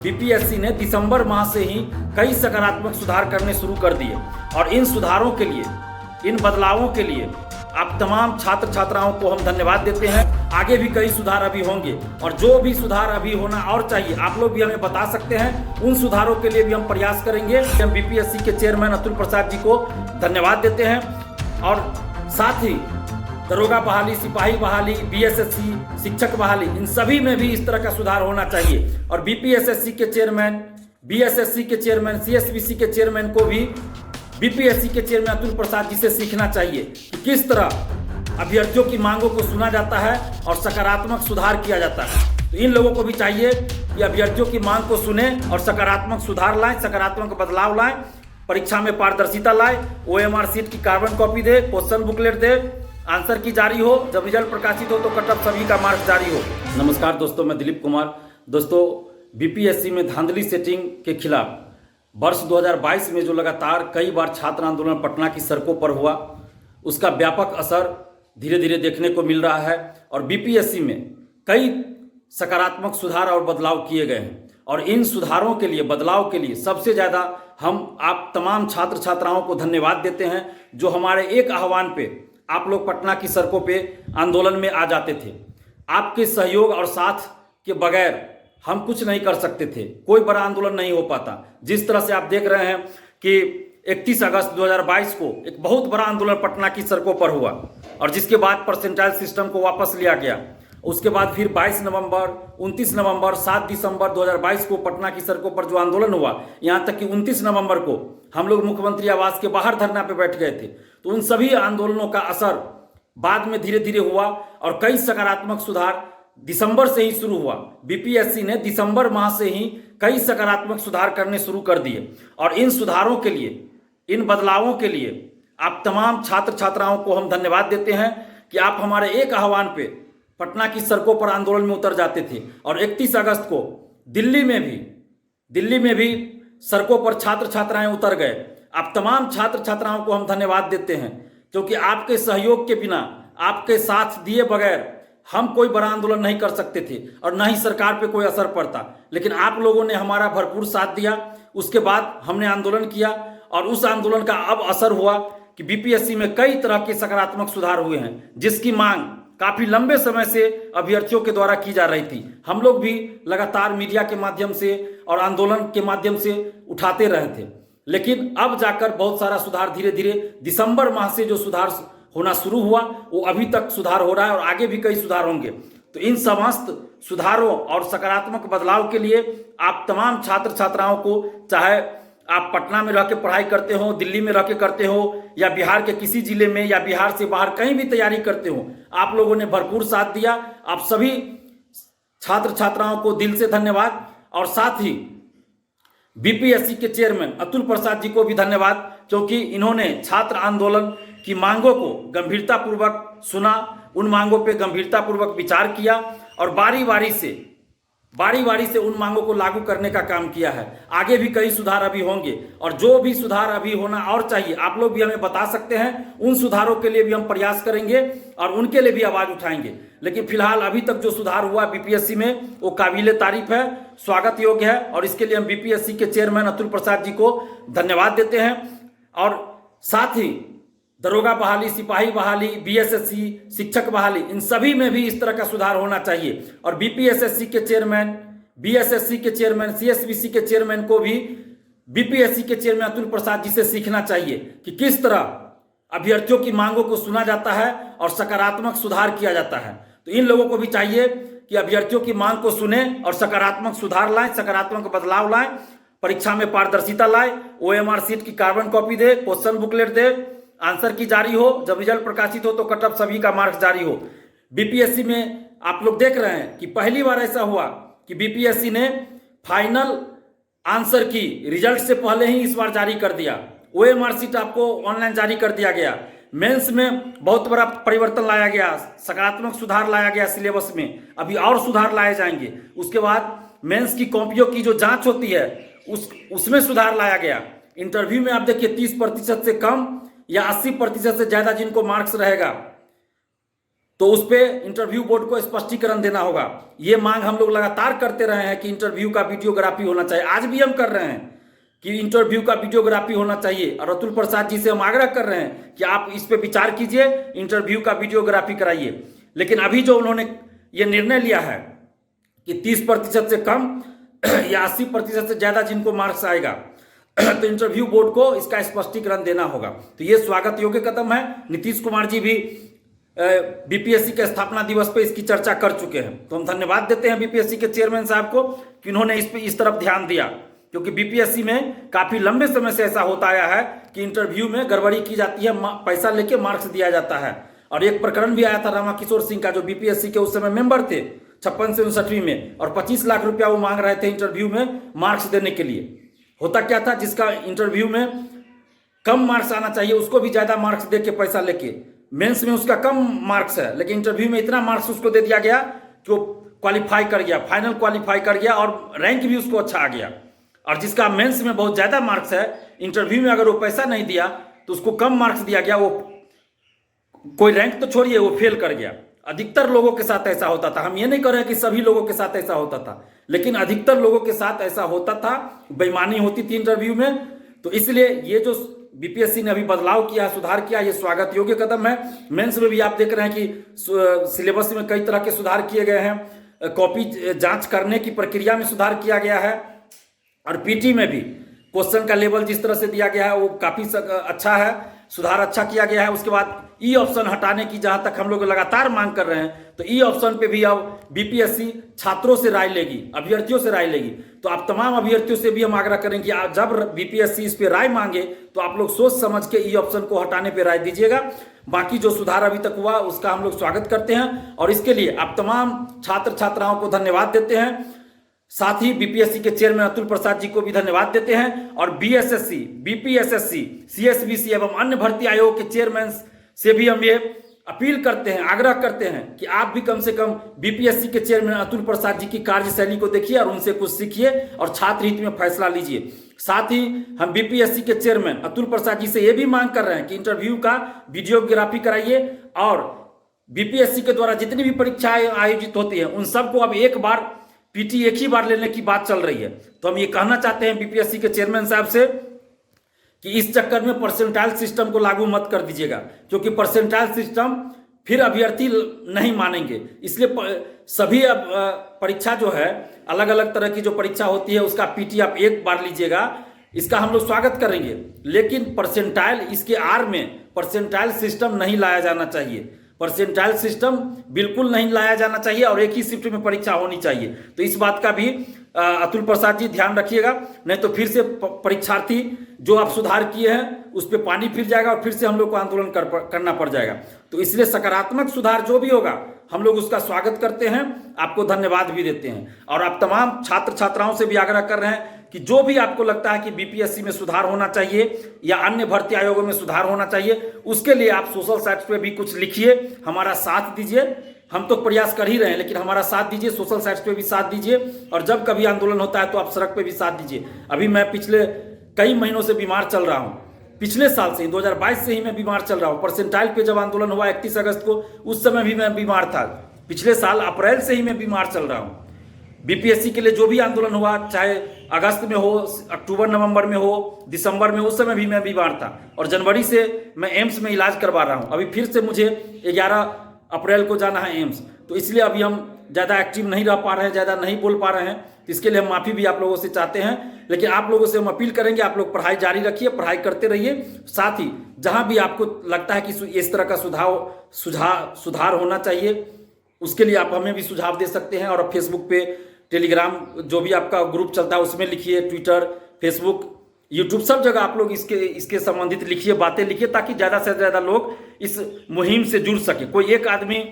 BPSC ने दिसंबर माह से ही कई सकारात्मक सुधार करने शुरू कर दिए और इन सुधारों के लिए, इन बदलावों के लिए आप तमाम छात्र छात्राओं को हम धन्यवाद देते हैं। आगे भी कई सुधार अभी होंगे और जो भी सुधार अभी होना और चाहिए आप लोग भी हमें बता सकते हैं। उन सुधारों के लिए भी हम प्रयास करेंगे। हम बीपीएससी के चेयरमैन अतुल प्रसाद जी को धन्यवाद देते हैं और साथ ही दरोगा बहाली, सिपाही बहाली, बीएसएससी, शिक्षक बहाली, इन सभी में भी इस तरह का सुधार होना चाहिए। और बीपीएसएससी के चेयरमैन, बीएसएससी के चेयरमैन, सीएसबीसी के चेयरमैन को भी बीपीएससी के चेयरमैन अतुल प्रसाद जी से सीखना चाहिए कि किस तरह अभ्यर्थियों की मांगों को सुना जाता है और सकारात्मक सुधार किया जाता है। तो इन लोगों को भी चाहिए कि अभ्यर्थियों की मांग को सुने और सकारात्मक सुधार लाएं, सकारात्मक बदलाव लाएं, परीक्षा में पारदर्शिता लाएं, ओएमआर सीट की कार्बन कॉपी दे, क्वेश्चन बुकलेट दे, आंसर की जारी हो, जब रिजल्ट प्रकाशित हो तो कट ऑफ सभी का मार्क्स जारी हो। नमस्कार दोस्तों, मैं दिलीप कुमार। दोस्तों, बीपीएससी में धांधली सेटिंग के खिलाफ वर्ष 2022 में जो लगातार कई बार छात्र आंदोलन पटना की सड़कों पर हुआ, उसका व्यापक असर धीरे धीरे देखने को मिल रहा है और बीपीएससी में कई सकारात्मक सुधार और बदलाव किए गए हैं। और इन सुधारों के लिए, बदलाव के लिए सबसे ज़्यादा हम आप तमाम छात्र छात्राओं को धन्यवाद देते हैं जो हमारे एक आह्वान पे आप लोग पटना की सड़कों पे आंदोलन में आ जाते थे। आपके सहयोग और साथ के बगैर हम कुछ नहीं कर सकते थे, कोई बड़ा आंदोलन नहीं हो पाता। जिस तरह से आप देख रहे हैं कि 31 अगस्त 2022 को एक बहुत बड़ा आंदोलन पटना की सड़कों पर हुआ और जिसके बाद परसेंटाइल सिस्टम को वापस लिया गया। उसके बाद फिर 22 नवंबर, 29 नवंबर, 7 दिसंबर 2022 को पटना की सड़कों पर जो आंदोलन हुआ, यहाँ तक कि 29 नवंबर को हम लोग मुख्यमंत्री आवास के बाहर धरना पे बैठ गए थे। तो उन सभी आंदोलनों का असर बाद में धीरे धीरे हुआ और कई सकारात्मक सुधार दिसंबर से ही शुरू हुआ। बीपीएससी ने दिसंबर माह से ही कई सकारात्मक सुधार करने शुरू कर दिए और इन सुधारों के लिए, इन बदलावों के लिए आप तमाम छात्र छात्राओं को हम धन्यवाद देते हैं कि आप हमारे एक आह्वान पे पटना की सड़कों पर आंदोलन में उतर जाते थे। और 31 अगस्त को दिल्ली में भी सड़कों पर छात्र छात्राएं उतर गए। आप तमाम छात्र छात्राओं को हम धन्यवाद देते हैं क्योंकि आपके सहयोग के बिना, आपके साथ दिए बगैर हम कोई बड़ा आंदोलन नहीं कर सकते थे और न ही सरकार पे कोई असर पड़ता। लेकिन आप लोगों ने हमारा भरपूर साथ दिया। उसके बाद हमने आंदोलन किया और उस आंदोलन का अब असर हुआ कि बीपीएससी में कई तरह के सकारात्मक सुधार हुए हैं जिसकी मांग काफी लंबे समय से अभ्यर्थियों के द्वारा की जा रही थी। हम लोग भी लगातार मीडिया के माध्यम से और आंदोलन के माध्यम से उठाते रहे थे। लेकिन अब जाकर बहुत सारा सुधार धीरे धीरे दिसंबर माह से जो सुधार होना शुरू हुआ वो अभी तक सुधार हो रहा है और आगे भी कई सुधार होंगे। तो इन समस्त सुधारों और सकारात्मक बदलाव के लिए आप तमाम छात्र छात्राओं को, चाहे आप पटना में रह के पढ़ाई करते हो, दिल्ली में रह के करते हो या बिहार के किसी जिले में या बिहार से बाहर कहीं भी तैयारी करते हो, आप लोगों ने भरपूर साथ दिया। आप सभी छात्र छात्राओं को दिल से धन्यवाद और साथ ही बीपीएससी के चेयरमैन अतुल प्रसाद जी को भी धन्यवाद क्योंकि इन्होंने छात्र आंदोलन की मांगों को गंभीरतापूर्वक सुना, उन मांगों पे गंभीरतापूर्वक विचार किया और बारी बारी से उन मांगों को लागू करने का काम किया है। आगे भी कई सुधार अभी होंगे और जो भी सुधार अभी होना और चाहिए आप लोग भी हमें बता सकते हैं। उन सुधारों के लिए भी हम प्रयास करेंगे और उनके लिए भी आवाज उठाएंगे। लेकिन फिलहाल अभी तक जो सुधार हुआ बीपीएससी में वो काबिले तारीफ है, स्वागत योग्य है और इसके लिए हम बीपीएससी के चेयरमैन अतुल प्रसाद जी को धन्यवाद देते हैं। और साथ ही दरोगा बहाली, सिपाही बहाली, बीएसएससी, शिक्षक बहाली, इन सभी में भी इस तरह का सुधार होना चाहिए। और बीपीएसएससी के चेयरमैन, बीएसएससी के चेयरमैन, सीएसबीसी के चेयरमैन को भी बीपीएससी के चेयरमैन अतुल प्रसाद जी से सीखना चाहिए कि किस तरह अभ्यर्थियों की मांगों को सुना जाता है और सकारात्मक सुधार किया जाता है। तो इन लोगों को भी चाहिए कि अभ्यर्थियों की मांग को सुने और सकारात्मक सुधार लाएं, सकारात्मक बदलाव लाएं, परीक्षा में पारदर्शिता लाएं, ओएमआर सीट की कार्बन कॉपी दे, क्वेश्चन बुकलेट दे, आंसर की जारी हो, जब रिजल्ट प्रकाशित हो तो कट ऑफ सभी का मार्क्स जारी हो। बीपीएससी में आप लोग देख रहे हैं कि पहली बार ऐसा हुआ कि बीपीएससी ने फाइनल आंसर की रिजल्ट से पहले ही इस बार जारी कर दिया। ओएमआर सीट आपको ऑनलाइन जारी कर दिया गया। मेंस में बहुत बड़ा परिवर्तन लाया गया, सकारात्मक सुधार लाया गया सिलेबस में। अभी और सुधार लाए जाएंगे। उसके बाद मेंस की कॉपियों की जो जांच होती है उसमें सुधार लाया गया। इंटरव्यू में आप देखिए 30% से कम या 80% से ज्यादा जिनको मार्क्स रहेगा तो उस पर इंटरव्यू बोर्ड को स्पष्टीकरण देना होगा। ये मांग हम लोग लगातार करते रहे हैं कि इंटरव्यू का वीडियोग्राफी होना चाहिए, आज भी हम कर रहे हैं कि इंटरव्यू का वीडियोग्राफी होना चाहिए। और अतुल प्रसाद जी से हम आग्रह कर रहे हैं कि आप इस पर विचार कीजिए, इंटरव्यू का वीडियोग्राफी कराइए। लेकिन अभी जो उन्होंने ये निर्णय लिया है कि 30% से कम या 80% से ज़्यादा जिनको मार्क्स आएगा तो इंटरव्यू बोर्ड को इसका स्पष्टीकरण देना होगा। तो ये स्वागत योग्य कदम है। नीतीश कुमार जी भी बीपीएससी के स्थापना दिवस पे इसकी चर्चा कर चुके हैं, तो हम धन्यवाद देते हैं बीपीएससी के चेयरमैन साहब को कि उन्होंने इस तरफ ध्यान दिया। क्योंकि बीपीएससी में काफी लंबे समय से ऐसा होता आया है कि इंटरव्यू में गड़बड़ी की जाती है, पैसा लेके मार्क्स दिया जाता है। और एक प्रकरण भी आया था रामाकिशोर सिंह का, जो बीपीएससी के उस समय मेंबर थे 56 से 59वीं में, और 25 लाख रुपया वो मांग रहे थे इंटरव्यू में मार्क्स देने के लिए। होता क्या था, जिसका इंटरव्यू में कम मार्क्स आना चाहिए उसको भी ज्यादा मार्क्स दे के पैसा लेके, मेंस में उसका कम मार्क्स है लेकिन इंटरव्यू में इतना मार्क्स उसको दे दिया गया कि वो क्वालिफाई कर गया, फाइनल क्वालिफाई कर गया और रैंक भी उसको अच्छा आ गया। और जिसका मेंस में बहुत ज़्यादा मार्क्स है, इंटरव्यू में अगर वो पैसा नहीं दिया तो उसको कम मार्क्स दिया गया, वो कोई रैंक तो छोड़िए वो फेल कर गया। अधिकतर लोगों के साथ ऐसा होता था। हम ये नहीं कर रहे कि सभी लोगों के साथ ऐसा होता था, लेकिन अधिकतर लोगों के साथ ऐसा होता था, बेईमानी होती थी इंटरव्यू में। तो इसलिए ये जो बीपीएससी ने अभी बदलाव किया, सुधार किया, ये स्वागत योग्य कदम है। मेंस में भी आप देख रहे हैं कि सिलेबस में कई तरह के सुधार किए गए हैं, कॉपी जांच करने की प्रक्रिया में सुधार किया गया है, और पीटी में भी क्वेश्चन का लेवल जिस तरह से दिया गया है वो काफ़ी अच्छा है, सुधार अच्छा किया गया है। उसके बाद ई ऑप्शन हटाने की जहां तक हम लोग लगातार मांग कर रहे हैं, तो ई ऑप्शन पे भी अब बीपीएससी छात्रों से राय लेगी, अभ्यर्थियों से राय लेगी। तो आप तमाम अभ्यर्थियों से भी हम आग्रह करें कि आप जब बीपीएससी इस पे राय मांगे तो आप लोग सोच समझ के ई ऑप्शन को हटाने पे राय दीजिएगा। बाकी जो सुधार अभी तक हुआ उसका हम लोग स्वागत करते हैं, और इसके लिए आप तमाम छात्र छात्राओं को धन्यवाद देते हैं। साथ ही बीपीएससी के चेयरमैन अतुल प्रसाद जी को भी धन्यवाद देते हैं, और बीएसएससी, बीपीएसएससी, सीएसबीसी एवं अन्य भर्ती आयोग के चेयरमैन से भी हम ये अपील करते हैं, आग्रह करते हैं कि आप भी कम से कम बीपीएससी के चेयरमैन अतुल प्रसाद जी की कार्यशैली को देखिए और उनसे कुछ सीखिए और छात्र हित में फैसला लीजिए। साथ ही हम बीपीएससी के चेयरमैन अतुल प्रसाद जी से ये भी मांग कर रहे हैं कि इंटरव्यू का वीडियोग्राफी कराइए, और बीपीएससी के द्वारा जितनी भी परीक्षाएं आयोजित होती हैं उन सबको अब एक बार पीटी एक ही बार लेने की बात चल रही है। तो हम ये कहना चाहते हैं बीपीएससी के चेयरमैन साहब से कि इस चक्कर में परसेंटाइल सिस्टम को लागू मत कर दीजिएगा, क्योंकि परसेंटाइल सिस्टम फिर अभ्यर्थी नहीं मानेंगे। इसलिए सभी परीक्षा जो है, अलग अलग तरह की जो परीक्षा होती है उसका पीटी आप एक बार लीजिएगा, इसका हम लोग स्वागत करेंगे। लेकिन परसेंटाइल, इसके आर में परसेंटाइल सिस्टम नहीं लाया जाना चाहिए, परसेंटाइल सिस्टम बिल्कुल नहीं लाया जाना चाहिए, और एक ही शिफ्ट में परीक्षा होनी चाहिए। तो इस बात का भी अतुल प्रसाद जी ध्यान रखिएगा, नहीं तो फिर से परीक्षार्थी जो आप सुधार किए हैं उस पर पानी फिर जाएगा और फिर से हम लोग को आंदोलन करना पड़ जाएगा। तो इसलिए सकारात्मक सुधार जो भी होगा हम लोग उसका स्वागत करते हैं, आपको धन्यवाद भी देते हैं। और आप तमाम छात्र छात्राओं से भी आग्रह कर रहे हैं कि जो भी आपको लगता है कि बीपीएससी में सुधार होना चाहिए या अन्य भर्ती आयोगों में सुधार होना चाहिए, उसके लिए आप सोशल साइट्स पे भी कुछ लिखिए, हमारा साथ दीजिए। हम तो प्रयास कर ही रहे हैं, लेकिन हमारा साथ दीजिए, सोशल साइट्स पे भी साथ दीजिए, और जब कभी आंदोलन होता है तो आप सड़क पे भी साथ दीजिए। अभी मैं पिछले कई महीनों से बीमार चल रहा हूँ, पिछले साल से ही 2022 से ही मैं बीमार चल रहा हूँ। परसेंटाइल पे जब आंदोलन हुआ 31 अगस्त को, उस समय भी मैं बीमार था। पिछले साल अप्रैल से ही मैं बीमार चल रहा हूँ। बीपीएससी के लिए जो भी आंदोलन हुआ, चाहे अगस्त में हो, अक्टूबर नवंबर में हो, दिसंबर में, उस समय भी मैं बीमार था, और जनवरी से मैं एम्स में इलाज करवा रहा हूँ। अभी फिर से मुझे 11 अप्रैल को जाना है एम्स, तो इसलिए अभी हम ज़्यादा एक्टिव नहीं रह पा रहे हैं, ज़्यादा नहीं बोल पा रहे हैं। तो इसके लिए हम माफ़ी भी आप लोगों से चाहते हैं, लेकिन आप लोगों से हम अपील करेंगे, आप लोग पढ़ाई जारी रखिए, पढ़ाई करते रहिए। साथ ही जहाँ भी आपको लगता है कि इस तरह का सुधार होना चाहिए, उसके लिए आप हमें भी सुझाव दे सकते हैं। और फेसबुक पे, टेलीग्राम, जो भी आपका ग्रुप चलता है उसमें लिखिए, ट्विटर, फेसबुक, यूट्यूब, सब जगह आप लोग इसके संबंधित लिखिए, बातें लिखिए, ताकि ज़्यादा से ज़्यादा लोग इस मुहिम से जुड़ सके। कोई एक आदमी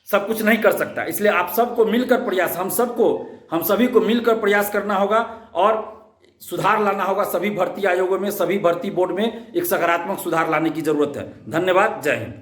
सब कुछ नहीं कर सकता, इसलिए आप सबको मिलकर प्रयास, हम सभी को मिलकर प्रयास करना होगा और सुधार लाना होगा। सभी भर्ती आयोगों में, सभी भर्ती बोर्ड में एक सकारात्मक सुधार लाने की जरूरत है। धन्यवाद, जय हिंद।